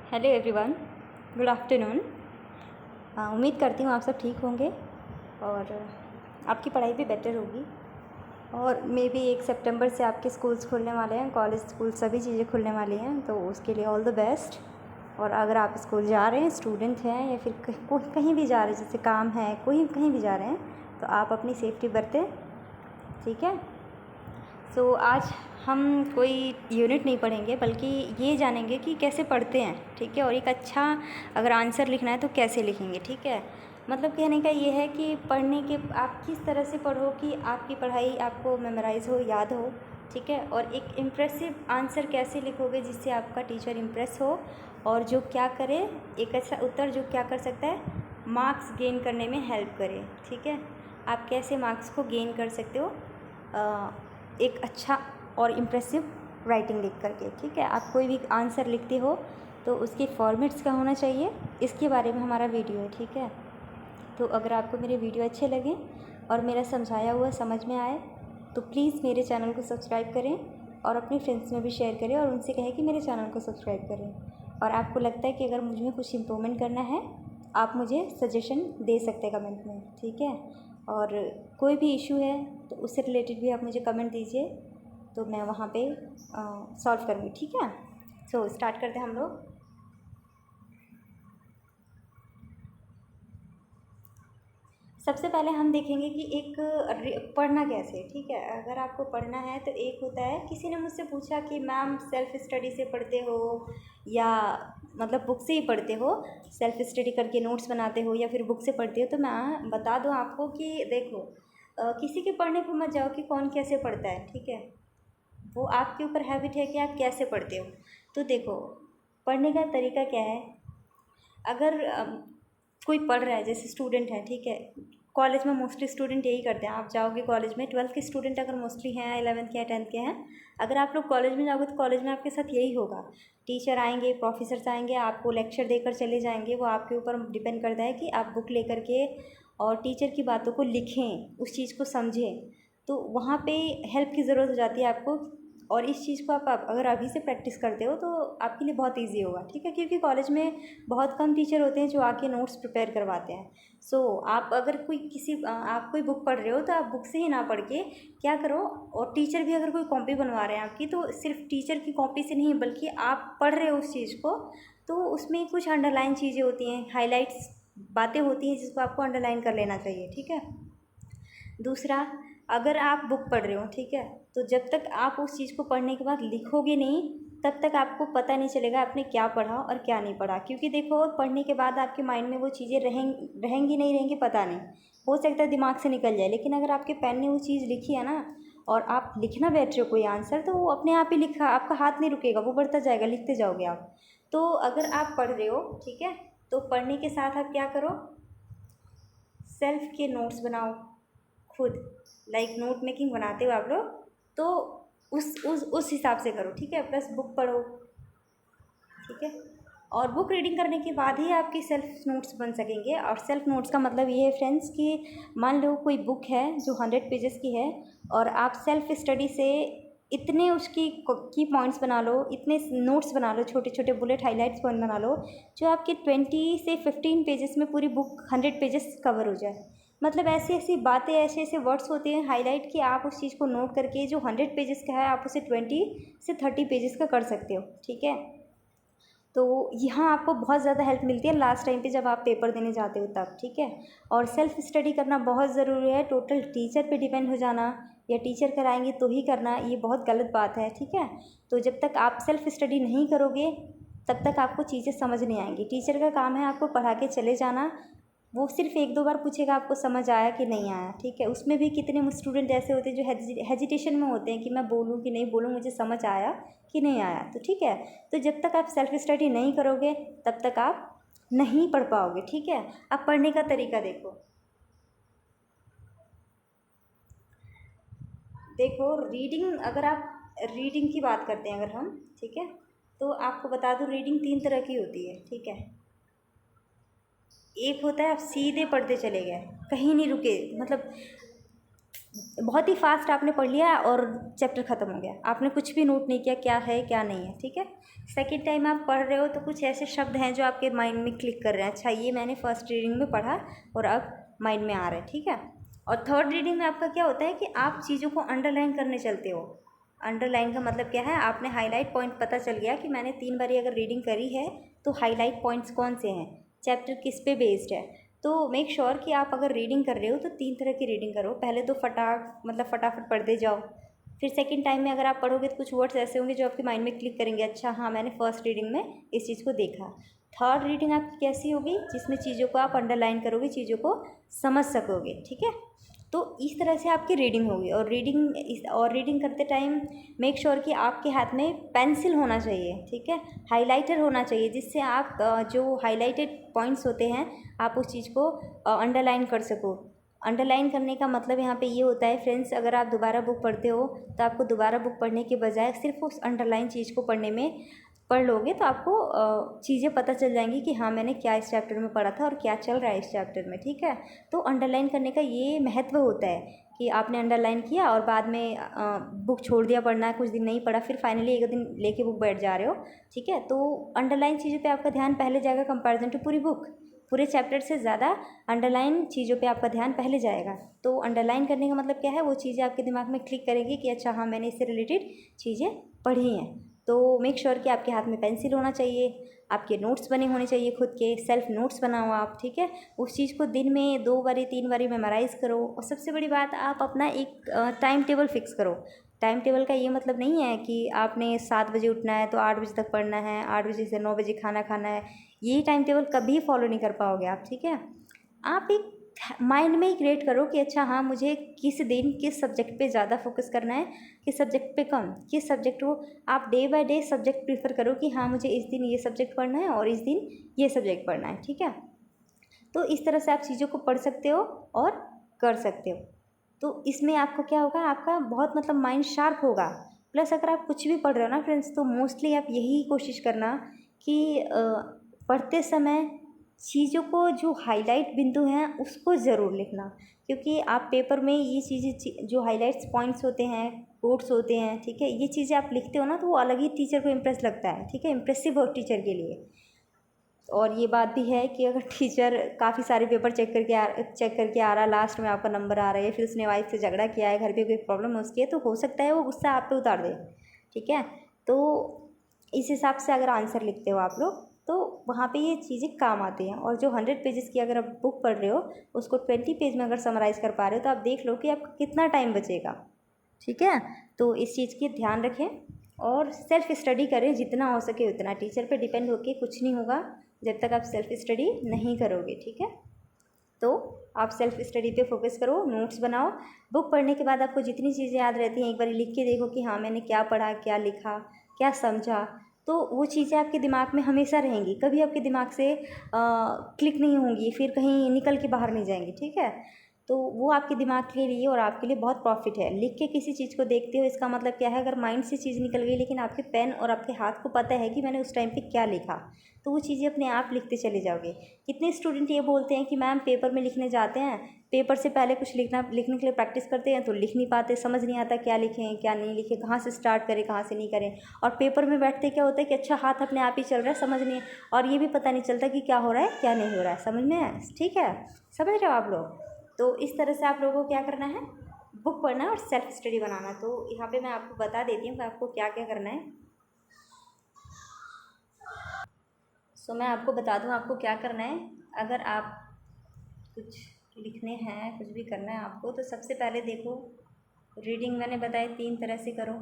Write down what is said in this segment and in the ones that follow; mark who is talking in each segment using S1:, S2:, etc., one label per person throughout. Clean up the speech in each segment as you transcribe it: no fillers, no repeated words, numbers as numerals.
S1: Hello everyone, good afternoon. उम्मीद करती हूँ आप सब ठीक होंगे और आपकी पढ़ाई भी बेटर होगी। और मे बी 1 सितंबर से आपके स्कूल्स खुलने वाले हैं, कॉलेज स्कूल सभी चीज़ें खुलने वाली हैं, तो उसके लिए ऑल द बेस्ट। और अगर आप स्कूल जा रहे हैं, स्टूडेंट हैं या फिर कहीं भी जा रहे हैं, जैसे काम है, कोई कहीं भी जा रहे हैं, तो आप अपनी सेफ्टी बरतें, ठीक है। सो आज हम कोई यूनिट नहीं पढ़ेंगे, बल्कि ये जानेंगे कि कैसे पढ़ते हैं, ठीक है। और एक अच्छा अगर आंसर लिखना है तो कैसे लिखेंगे, ठीक है। मतलब कहने का ये है कि पढ़ने के आप किस तरह से पढ़ो कि आपकी पढ़ाई आपको मेमोराइज़ हो, याद हो, ठीक है। और एक इम्प्रेसिव आंसर कैसे लिखोगे जिससे आपका टीचर इम्प्रेस हो, और जो क्या करे, एक ऐसा उत्तर जो क्या कर सकता है, मार्क्स गेन करने में हेल्प करे, ठीक है। आप कैसे मार्क्स को गेन कर सकते हो एक अच्छा और इम्प्रेसिव राइटिंग लिख करके, ठीक है। आप कोई भी आंसर लिखते हो तो उसके फॉर्मेट्स का होना चाहिए, इसके बारे में हमारा वीडियो है, ठीक है। तो अगर आपको मेरे वीडियो अच्छे लगे और मेरा समझाया हुआ समझ में आए तो प्लीज़ मेरे चैनल को सब्सक्राइब करें और अपने फ्रेंड्स में भी शेयर करें और उनसे कहें कि मेरे चैनल को सब्सक्राइब करें। और आपको लगता है कि अगर मुझ में कुछ इम्प्रूवमेंट करना है, आप मुझे सजेशन दे सकते हैं कमेंट में, ठीक है। और कोई भी इशू है तो उससे रिलेटेड भी आप मुझे कमेंट दीजिए, तो मैं वहाँ पे सॉल्व करूँगी, ठीक है। सो स्टार्ट करते हैं हम लोग। सबसे पहले हम देखेंगे कि एक पढ़ना कैसे, ठीक है। अगर आपको पढ़ना है तो एक होता है, किसी ने मुझसे पूछा कि मैम सेल्फ स्टडी से पढ़ते हो या मतलब बुक से ही पढ़ते हो, सेल्फ स्टडी करके नोट्स बनाते हो या फिर बुक से पढ़ते हो। तो मैं बता दूं आपको कि देखो, किसी के पढ़ने पर मत जाओ कि कौन कैसे पढ़ता है, ठीक है। वो आपके ऊपर हैबिट है कि आप कैसे पढ़ते हो। तो देखो, पढ़ने का तरीका क्या है। अगर कोई पढ़ रहा है, जैसे स्टूडेंट है, ठीक है। कॉलेज में मोस्टली स्टूडेंट यही करते हैं। आप जाओगे कॉलेज में, 12th के स्टूडेंट अगर मोस्टली हैं, 11th के या 10th के हैं, अगर आप लोग कॉलेज में जाओगे तो कॉलेज में आपके साथ यही होगा। टीचर आएंगे, प्रोफेसर्स आएंगे, आपको लेक्चर देकर चले जाएंगे। वो आपके ऊपर डिपेंड करता है कि आप बुक लेकर के और टीचर की बातों को लिखें, उस चीज़ को समझें। तो वहाँ पे हेल्प की ज़रूरत हो जाती है आपको। और इस चीज़ को आप अगर अभी से प्रैक्टिस करते हो तो आपके लिए बहुत इजी होगा, ठीक है। क्योंकि कॉलेज में बहुत कम टीचर होते हैं जो आके नोट्स प्रिपेयर करवाते हैं। सो आप अगर आप कोई बुक पढ़ रहे हो तो आप बुक से ही ना पढ़ के क्या करो, और टीचर भी अगर कोई कॉपी बनवा रहे हैं आपकी, तो सिर्फ टीचर की कॉपी से नहीं, बल्कि आप पढ़ रहे हो उस चीज़ को, तो उसमें कुछ अंडरलाइन चीज़ें होती हैं, हाईलाइट्स बातें होती हैं जिसको आपको अंडरलाइन कर लेना चाहिए, ठीक है। दूसरा, अगर आप बुक पढ़ रहे हो, ठीक है, तो जब तक आप उस चीज़ को पढ़ने के बाद लिखोगे नहीं, तब तक आपको पता नहीं चलेगा आपने क्या पढ़ा और क्या नहीं पढ़ा। क्योंकि देखो, पढ़ने के बाद आपके माइंड में वो चीज़ें रहेंगी नहीं रहेंगी पता नहीं, हो सकता है दिमाग से निकल जाए। लेकिन अगर आपके पेन ने वो चीज़ लिखी है ना, और आप लिखना बैठ रहे हो कोई आंसर, तो वो अपने आप ही लिखा, आपका हाथ नहीं रुकेगा, वो बढ़ता जाएगा, लिखते जाओगे आप। तो अगर आप पढ़ रहे हो, ठीक है, तो पढ़ने के साथ आप क्या करो, सेल्फ के नोट्स बनाओ खुद। लाइक नोट मेकिंग बनाते हो आप लोग, तो उस हिसाब से करो, ठीक है। प्लस बुक पढ़ो, ठीक है। और बुक रीडिंग करने के बाद ही आपकी सेल्फ नोट्स बन सकेंगे। और सेल्फ नोट्स का मतलब ये है फ्रेंड्स कि मान लो कोई बुक है जो 100 पेजेस की है, और आप सेल्फ स्टडी से इतने उसकी की पॉइंट्स बना लो, इतने नोट्स बना लो, छोटे छोटे बुलेट हाईलाइट्स पॉइंट बना लो, जो आपके 20 से 15 पेजेस में पूरी बुक 100 पेजेस कवर हो जाए। मतलब ऐसी ऐसी बातें, ऐसे ऐसे वर्ड्स होते हैं हाईलाइट, कि आप उस चीज़ को नोट करके जो 100 पेजेस का है, आप उसे 20 से 30 पेजेस का कर सकते हो, ठीक है। तो यहाँ आपको बहुत ज़्यादा हेल्प मिलती है लास्ट टाइम पे जब आप पेपर देने जाते हो तब, ठीक है। और सेल्फ स्टडी करना बहुत ज़रूरी है। टोटल टीचर पे डिपेंड हो जाना या टीचर कराएंगे तो ही करना, ये बहुत गलत बात है, ठीक है। तो जब तक आप सेल्फ स्टडी नहीं करोगे तब तक आपको चीज़ें समझ नहीं आएंगी। टीचर का काम है आपको पढ़ा के चले जाना, वो सिर्फ 1-2 बार पूछेगा आपको समझ आया कि नहीं आया, ठीक है। उसमें भी कितने स्टूडेंट ऐसे होते हैं जो हेजिटेशन में होते हैं कि मैं बोलूँ कि नहीं बोलूँ, मुझे समझ आया कि नहीं आया, तो ठीक है। तो जब तक आप सेल्फ स्टडी नहीं करोगे तब तक आप नहीं पढ़ पाओगे, ठीक है। आप पढ़ने का तरीका देखो, रीडिंग, अगर आप रीडिंग की बात करते हैं अगर हम, ठीक है, तो आपको बता दूँ रीडिंग 3 तरह की होती है, ठीक है। एक होता है आप सीधे पढ़ते चले गए, कहीं नहीं रुके, मतलब बहुत ही फास्ट आपने पढ़ लिया और चैप्टर ख़त्म हो गया, आपने कुछ भी नोट नहीं किया क्या है क्या नहीं है, ठीक है। सेकंड टाइम आप पढ़ रहे हो तो कुछ ऐसे शब्द हैं जो आपके माइंड में क्लिक कर रहे हैं, अच्छा ये मैंने फर्स्ट रीडिंग में पढ़ा और अब माइंड में आ रहा है, ठीक है। और थर्ड रीडिंग में आपका क्या होता है कि आप चीज़ों को अंडरलाइन करने चलते हो। अंडरलाइन का मतलब क्या है, आपने हाईलाइट पॉइंट पता चल गया कि मैंने 3 बारी अगर रीडिंग करी है तो हाईलाइट पॉइंट्स कौन से हैं, चैप्टर किस पे बेस्ड है। तो मेक श्योर कि आप अगर रीडिंग कर रहे हो तो 3 तरह की रीडिंग करो। पहले तो फटाफट पढ़ते जाओ, फिर सेकंड टाइम में अगर आप पढ़ोगे तो कुछ वर्ड्स ऐसे होंगे जो आपके माइंड में क्लिक करेंगे, अच्छा हाँ मैंने फर्स्ट रीडिंग में इस चीज़ को देखा। थर्ड रीडिंग आपकी कैसी होगी, जिसमें चीज़ों को आप अंडरलाइन करोगे, चीज़ों को समझ सकोगे, ठीक है। तो इस तरह से आपकी रीडिंग होगी। और रीडिंग करते टाइम मेक श्योर कि आपके हाथ में पेंसिल होना चाहिए, ठीक है, हाइलाइटर होना चाहिए, जिससे आप जो हाइलाइटेड पॉइंट्स होते हैं आप उस चीज़ को अंडरलाइन कर सको। अंडरलाइन करने का मतलब यहाँ पे ये होता है फ्रेंड्स, अगर आप दोबारा बुक पढ़ते हो तो आपको दोबारा बुक पढ़ने के बजाय सिर्फ उस अंडरलाइन चीज़ को पढ़ लोगे तो आपको चीज़ें पता चल जाएंगी कि हाँ मैंने क्या इस चैप्टर में पढ़ा था और क्या चल रहा है इस चैप्टर में, ठीक है। तो अंडरलाइन करने का ये महत्व होता है कि आपने अंडरलाइन किया और बाद में बुक छोड़ दिया पढ़ना, कुछ दिन नहीं पढ़ा, फिर फाइनली एक दिन लेके बुक बैठ जा रहे हो, ठीक है। तो अंडरलाइन चीज़ों पे आपका ध्यान पहले जाएगा कंपैरिजन टू पूरी बुक। पूरे चैप्टर से ज़्यादा अंडरलाइन चीज़ों पे आपका ध्यान पहले जाएगा। तो अंडरलाइन करने का मतलब क्या है, वो चीज़ें आपके दिमाग में क्लिक करेंगी कि अच्छा हाँ मैंने इससे रिलेटेड चीज़ें पढ़ी हैं। तो मेक श्योर कि आपके हाथ में पेंसिल होना चाहिए, आपके नोट्स बने होने चाहिए, खुद के सेल्फ नोट्स बनाओ आप, ठीक है। उस चीज़ को दिन में 2 बारी 3 बारी मेमोराइज़ करो। और सबसे बड़ी बात, आप अपना एक टाइम टेबल फिक्स करो। टाइम टेबल का ये मतलब नहीं है कि आपने 7 बजे उठना है तो 8 बजे तक पढ़ना है, 8 बजे से 9 बजे खाना खाना है, ये टाइम टेबल कभी फॉलो नहीं कर पाओगे आप, ठीक है। आप एक माइंड में ही क्रिएट करो कि अच्छा हाँ मुझे किस दिन किस सब्जेक्ट पे ज़्यादा फोकस करना है, किस सब्जेक्ट पे कम, किस सब्जेक्ट को आप day by day subject prefer करो कि हाँ मुझे इस दिन ये सब्जेक्ट पढ़ना है और इस दिन ये सब्जेक्ट पढ़ना है, ठीक है। तो इस तरह से आप चीज़ों को पढ़ सकते हो और कर सकते हो। तो इसमें आपको क्या होगा, आपका बहुत मतलब माइंड शार्प होगा। प्लस अगर आप कुछ भी पढ़ रहे हो ना फ्रेंड्स, तो मोस्टली आप यही कोशिश करना कि पढ़ते समय चीज़ों को जो हाईलाइट बिंदु हैं उसको ज़रूर लिखना, क्योंकि आप पेपर में ये चीज़ें जो हाईलाइट्स पॉइंट्स होते हैं, कोट्स होते हैं, ठीक है, ये चीज़ें आप लिखते हो ना तो वो अलग ही टीचर को इम्प्रेस लगता है, ठीक है, इम्प्रेसिव हो टीचर के लिए। और ये बात भी है कि अगर टीचर काफ़ी सारे पेपर चेक करके आ रहा, लास्ट में आपका नंबर आ रहा है, फिर उसने वाइफ से झगड़ा किया है, घर पे कोई प्रॉब्लम है उसकी है, तो हो सकता है वो गुस्सा आप पे उतार दे, ठीक है। तो इस हिसाब से अगर आंसर लिखते हो आप लोग तो वहाँ पे ये चीज़ें काम आती हैं। और जो 100 पेजेस की अगर आप बुक पढ़ रहे हो उसको 20 पेज में अगर समराइज़ कर पा रहे हो तो आप देख लो कि आपका कितना टाइम बचेगा, ठीक है। तो इस चीज़ की ध्यान रखें और सेल्फ स्टडी करें जितना हो सके उतना। टीचर पे डिपेंड होके कुछ नहीं होगा जब तक आप सेल्फ स्टडी नहीं करोगे, ठीक है। तो आप सेल्फ स्टडी पे फोकस करो, नोट्स बनाओ। बुक पढ़ने के बाद आपको जितनी चीज़ें याद रहती हैं एक बार लिख के देखो कि हाँ मैंने क्या पढ़ा, क्या लिखा, क्या समझा। तो वो चीज़ें आपके दिमाग में हमेशा रहेंगी, कभी आपके दिमाग से क्लिक नहीं होंगी, फिर कहीं निकल के बाहर नहीं जाएंगी, ठीक है। तो वो आपके दिमाग के लिए और आपके लिए बहुत प्रॉफिट है। लिख के किसी चीज़ को देखते हो इसका मतलब क्या है, अगर माइंड से चीज़ निकल गई लेकिन आपके पेन और आपके हाथ को पता है कि मैंने उस टाइम पे क्या लिखा, तो वो चीज़ें अपने आप लिखते चले जाओगे। कितने स्टूडेंट ये बोलते हैं कि मैम पेपर में लिखने जाते हैं, पेपर से पहले कुछ लिखने के लिए प्रैक्टिस करते हैं तो लिख नहीं पाते, समझ नहीं आता क्या लिखें क्या नहीं लिखें, कहाँ से स्टार्ट करें कहाँ से नहीं करें। और पेपर में बैठते क्या होता है कि अच्छा हाथ अपने आप ही चल रहा है, समझ नहीं, और ये भी पता नहीं चलता कि क्या हो रहा है क्या नहीं हो रहा है, समझ में है, ठीक है, समझ रहे हो आप लोग। तो इस तरह से आप लोगों को क्या करना है, बुक पढ़ना है और सेल्फ स्टडी बनाना। तो यहाँ पे मैं आपको बता देती हूँ कि आपको क्या क्या करना है। मैं आपको बता दूँ आपको क्या करना है। अगर आप कुछ लिखने हैं, कुछ भी करना है आपको, तो सबसे पहले देखो रीडिंग मैंने बताया 3 तरह से करो,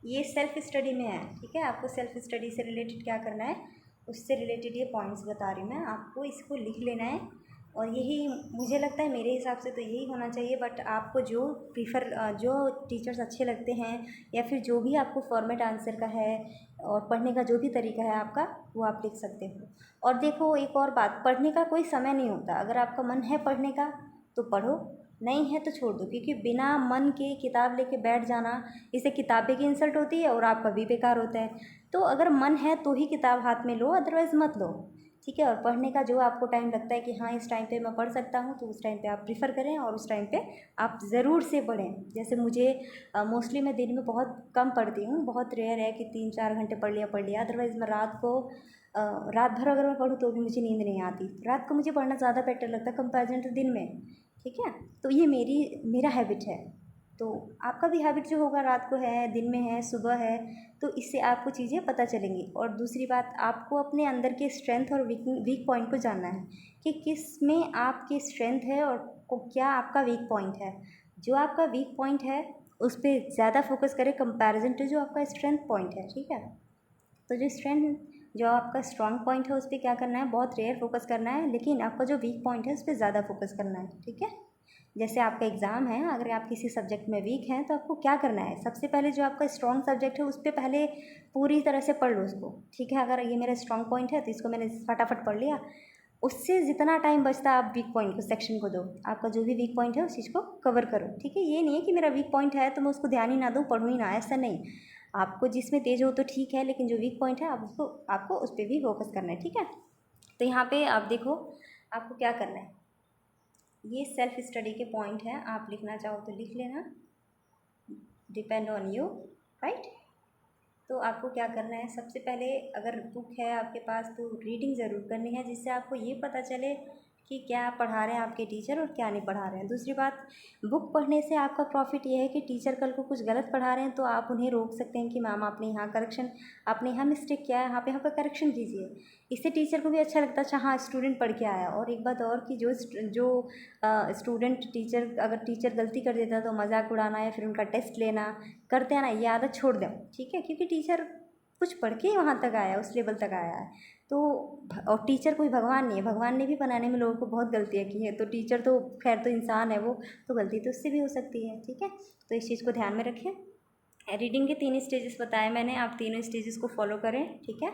S1: ये सेल्फ स्टडी में है, ठीक है। आपको सेल्फ स्टडी से रिलेटेड क्या करना है, उससे रिलेटेड ये पॉइंट्स बता रही हूँ मैं आपको, इसको लिख लेना है। और यही मुझे लगता है, मेरे हिसाब से तो यही होना चाहिए, बट आपको जो टीचर्स अच्छे लगते हैं या फिर जो भी आपको फॉर्मेट आंसर का है और पढ़ने का जो भी तरीका है आपका, वो आप लिख सकते हो। और देखो एक और बात, पढ़ने का कोई समय नहीं होता, अगर आपका मन है पढ़ने का तो पढ़ो, नहीं है तो छोड़ दो, क्योंकि बिना मन के किताब लेके बैठ जाना, इससे किताबें की इंसल्ट होती है और आपका भी बेकार होता है। तो अगर मन है तो ही किताब हाथ में लो, अदरवाइज़ मत लो, ठीक है। और पढ़ने का जो आपको टाइम लगता है कि हाँ इस टाइम पे मैं पढ़ सकता हूँ, तो उस टाइम पे आप प्रीफर करें और उस टाइम पे आप ज़रूर से पढ़ें। जैसे मुझे मोस्टली मैं दिन में बहुत कम पढ़ती हूँ, बहुत रेयर है कि 3-4 घंटे पढ़ लिया। अदरवाइज़ मैं रात को रात भर अगर मैं पढूँ तो भी मुझे नींद नहीं आती। रात को मुझे पढ़ना ज़्यादा बेटर लगता है कंपैरिजन टू दिन में, ठीक है। तो ये मेरा हैबिट है। तो आपका भी हैबिट जो होगा रात को है, दिन में है, सुबह है, तो इससे आपको चीज़ें पता चलेंगी। और दूसरी बात, आपको अपने अंदर के स्ट्रेंथ और वीक पॉइंट को जानना है कि किस में आपकी स्ट्रेंथ है और क्या आपका वीक पॉइंट है। जो आपका वीक पॉइंट है उस पर ज़्यादा फोकस करें कंपैरिजन टू जो आपका स्ट्रेंथ पॉइंट है, ठीक है। तो जो आपका स्ट्रॉन्ग पॉइंट है उस पर क्या करना है, बहुत रेयर फोकस करना है, लेकिन आपका जो वीक पॉइंट है उस पर ज़्यादा फोकस करना है, ठीक है। जैसे आपका एग्ज़ाम है, अगर आप किसी सब्जेक्ट में वीक हैं तो आपको क्या करना है, सबसे पहले जो आपका स्ट्रॉन्ग सब्जेक्ट है उस पर पहले पूरी तरह से पढ़ लो उसको, ठीक है। अगर ये मेरा स्ट्रॉन्ग पॉइंट है तो इसको मैंने फटाफट पढ़ लिया, उससे जितना टाइम बचता है आप वीक पॉइंट को, सेक्शन को दो। आपका जो भी वीक पॉइंट है उस चीज़ को कवर करो, ठीक है। ये नहीं है कि मेरा वीक पॉइंट है तो मैं उसको ध्यान ही ना दूँ, पढ़ूँ ही ना, ऐसा नहीं। आपको जिसमें तेज हो तो ठीक है, लेकिन जो वीक पॉइंट है आपको उस पर भी फोकस करना है, ठीक है। तो यहाँ पे आप देखो आपको क्या करना है, ये सेल्फ स्टडी के पॉइंट हैं, आप लिखना चाहो तो लिख लेना, डिपेंड ऑन यू, राइट। तो आपको क्या करना है, सबसे पहले अगर बुक है आपके पास तो रीडिंग ज़रूर करनी है, जिससे आपको ये पता चले कि क्या पढ़ा रहे हैं आपके टीचर और क्या नहीं पढ़ा रहे हैं। दूसरी बात, बुक पढ़ने से आपका प्रॉफिट ये है कि टीचर कल को कुछ गलत पढ़ा रहे हैं तो आप उन्हें रोक सकते हैं कि मैम आपने यहाँ मिस्टेक किया है, यहाँ पे करेक्शन कीजिए। इससे टीचर को भी अच्छा लगता है, अच्छा हाँ स्टूडेंट पढ़ के आया। और एक बात और कि जो स्टूडेंट टीचर अगर टीचर गलती कर देता है तो मजाक उड़ाना या फिर उनका टेस्ट लेना करते हैं ना, ये आदत छोड़ दें, ठीक है। क्योंकि टीचर कुछ पढ़ के ही वहाँ तक आया, उस लेवल तक आया है। तो और टीचर कोई भगवान नहीं है, भगवान ने भी बनाने में लोगों को बहुत गलतियाँ की है, तो टीचर तो खैर तो इंसान है वो, तो गलती तो उससे भी हो सकती है, ठीक है। तो इस चीज़ को ध्यान में रखें। रीडिंग के 3 स्टेजेस बताए मैंने, आप तीनों स्टेजेस को फॉलो करें, ठीक है।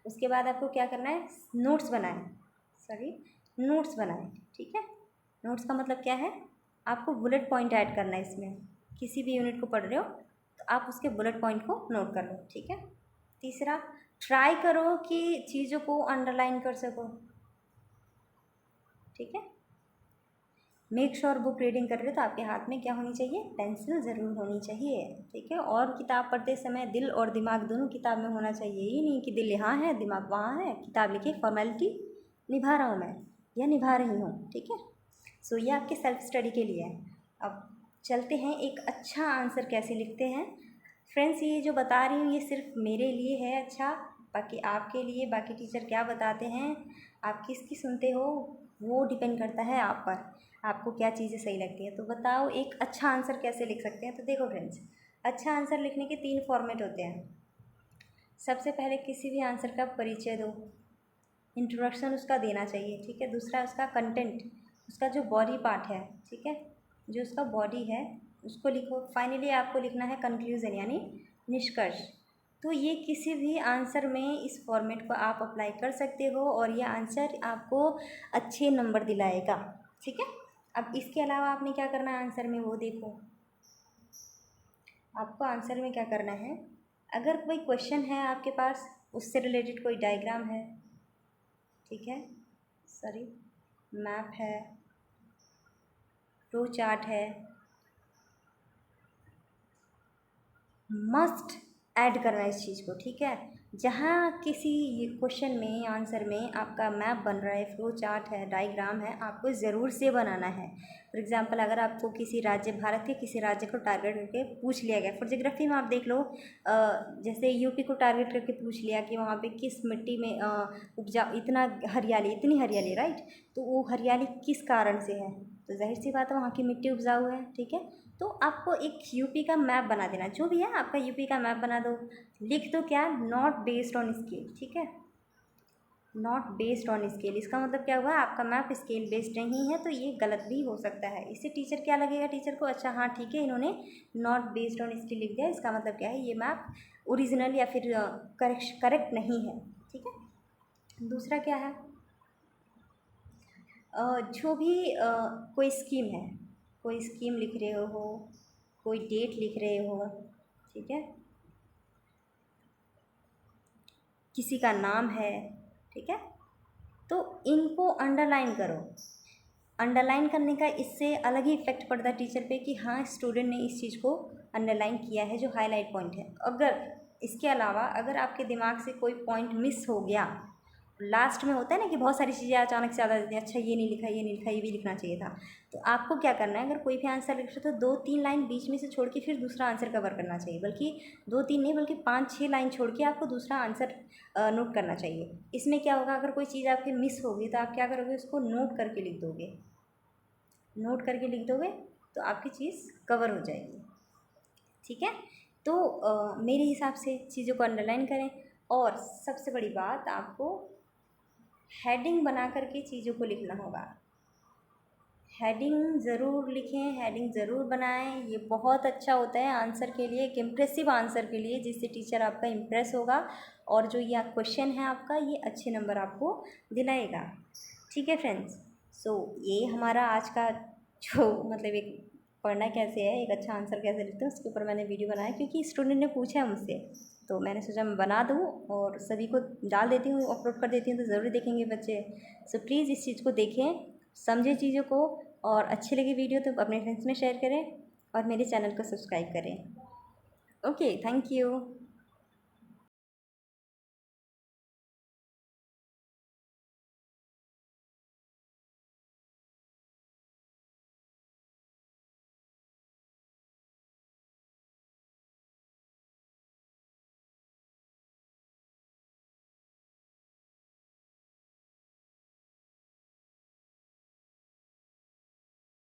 S1: उसके बाद आपको क्या करना है, नोट्स बनाएं, ठीक है। नोट्स का मतलब क्या है, आपको बुलेट पॉइंट ऐड करना है इसमें। किसी भी यूनिट को पढ़ रहे हो तो आप उसके बुलेट पॉइंट को नोट कर लो, ठीक है। तीसरा, ट्राई करो कि चीज़ों को अंडरलाइन कर सको, ठीक है। मेक श्योर बुक रीडिंग कर रहे हो तो आपके हाथ में क्या होनी चाहिए, पेंसिल ज़रूर होनी चाहिए, ठीक है। और किताब पढ़ते समय दिल और दिमाग दोनों किताब में होना चाहिए, ये नहीं कि दिल यहाँ है दिमाग वहाँ है, किताब लिखिए फॉर्मेलिटी निभा रहा हूँ मैं या निभा रही हूँ, ठीक है। सो ये आपके सेल्फ स्टडी के लिए है। अब चलते हैं एक अच्छा आंसर कैसे लिखते हैं। फ्रेंड्स, ये जो बता रही हूँ ये सिर्फ मेरे लिए है अच्छा, बाकी आपके लिए बाकी टीचर क्या बताते हैं, आप किसकी सुनते हो वो डिपेंड करता है आप पर, आपको क्या चीज़ें सही लगती हैं। तो बताओ एक अच्छा आंसर कैसे लिख सकते हैं। तो देखो फ्रेंड्स, अच्छा आंसर लिखने के 3 फॉर्मेट होते हैं। सबसे पहले किसी भी आंसर का परिचय दो, इंट्रोडक्शन उसका देना चाहिए, ठीक है। दूसरा उसका कंटेंट, उसका जो बॉडी पार्ट है, ठीक है, जो उसका बॉडी है उसको लिखो। फाइनली आपको लिखना है कंक्लूज़न यानी निष्कर्ष। तो ये किसी भी आंसर में इस फॉर्मेट को आप अप्लाई कर सकते हो और ये आंसर आपको अच्छे नंबर दिलाएगा, ठीक है। अब इसके अलावा आपने क्या करना है आंसर में वो देखो। आपको आंसर में क्या करना है, अगर कोई क्वेश्चन है आपके पास, उससे रिलेटेड कोई डायग्राम है, ठीक है, सॉरी मैप है, फ्लो चार्ट है, मस्ट ऐड करना है इस चीज़ को, ठीक है। जहाँ किसी क्वेश्चन में आंसर में आपका मैप बन रहा है, फ्लो चार्ट है, डायग्राम है, आपको ज़रूर से बनाना है। फॉर एग्जांपल, अगर आपको किसी राज्य, भारत के किसी राज्य को टारगेट करके पूछ लिया गया, फॉर ज्योग्राफी में आप देख लो, जैसे यूपी को टारगेट करके पूछ लिया कि वहाँ पे किस मिट्टी में उपजा इतना हरियाली, इतनी हरियाली, राइट। तो वो हरियाली किस कारण से है, तो जाहिर सी बात है वहाँ की मिट्टी उपजाऊ है, ठीक है। तो आपको एक यूपी का मैप बना देना, जो भी है आपका यूपी का मैप बना दो, लिख दो क्या, नॉट बेस्ड ऑन स्केल, ठीक है, नॉट बेस्ड ऑन स्केल। इसका मतलब क्या हुआ, आपका मैप स्केल बेस्ड नहीं है, तो ये गलत भी हो सकता है। इससे टीचर क्या लगेगा, टीचर को अच्छा हाँ ठीक है इन्होंने नॉट बेस्ड ऑन स्केल लिख दिया, इसका मतलब क्या है, ये मैप ओरिजिनल या फिर करेक्ट नहीं है, ठीक है। दूसरा क्या है, जो भी कोई स्कीम है, कोई स्कीम लिख रहे हो, कोई डेट लिख रहे हो, ठीक है, किसी का नाम है, ठीक है, तो इनको अंडरलाइन करो। अंडरलाइन करने का इससे अलग ही इफ़ेक्ट पड़ता है टीचर पे कि हाँ स्टूडेंट ने इस चीज़ को अंडरलाइन किया है, जो हाईलाइट पॉइंट है। अगर इसके अलावा अगर आपके दिमाग से कोई पॉइंट मिस हो गया, लास्ट में होता है ना कि बहुत सारी चीज़ें अचानक से याद आ जाती हैं, अच्छा ये नहीं लिखा, ये नहीं लिखा, ये भी लिखना चाहिए था। तो आपको क्या करना है, अगर कोई भी आंसर लिख रहे हो तो 2-3 लाइन बीच में से छोड़ के फिर दूसरा आंसर कवर करना चाहिए, बल्कि 2-3 नहीं बल्कि 5-6 लाइन छोड़ के आपको दूसरा आंसर नोट करना चाहिए। इसमें क्या होगा, अगर कोई चीज़ आपकी मिस होगी तो आप क्या करोगे, उसको नोट करके लिख दोगे। नोट करके लिख दोगे तो आपकी चीज़ कवर हो जाएगी। ठीक है, तो मेरे हिसाब से चीज़ों को अंडरलाइन करें। और सबसे बड़ी बात, आपको हेडिंग बना करके चीज़ों को लिखना होगा। हेडिंग ज़रूर लिखें, हेडिंग ज़रूर बनाएं। ये बहुत अच्छा होता है आंसर के लिए, एक इम्प्रेसिव आंसर के लिए, जिससे टीचर आपका इम्प्रेस होगा और जो ये क्वेश्चन है आपका, ये अच्छे नंबर आपको दिलाएगा। ठीक है फ्रेंड्स, सो ये हमारा आज का जो मतलब एक पढ़ना कैसे है, एक अच्छा आंसर कैसे लिखते हैं, उसके ऊपर मैंने वीडियो बनाया क्योंकि स्टूडेंट ने पूछा है मुझसे, तो मैंने सोचा मैं बना दूँ और सभी को डाल देती हूँ, अपलोड कर देती हूँ, तो ज़रूर देखेंगे बच्चे। सो प्लीज़ इस चीज़ को देखें, समझें चीज़ों को, और अच्छी लगी वीडियो तो अपने फ्रेंड्स में शेयर करें और मेरे चैनल को सब्सक्राइब करें। Okay, thank you.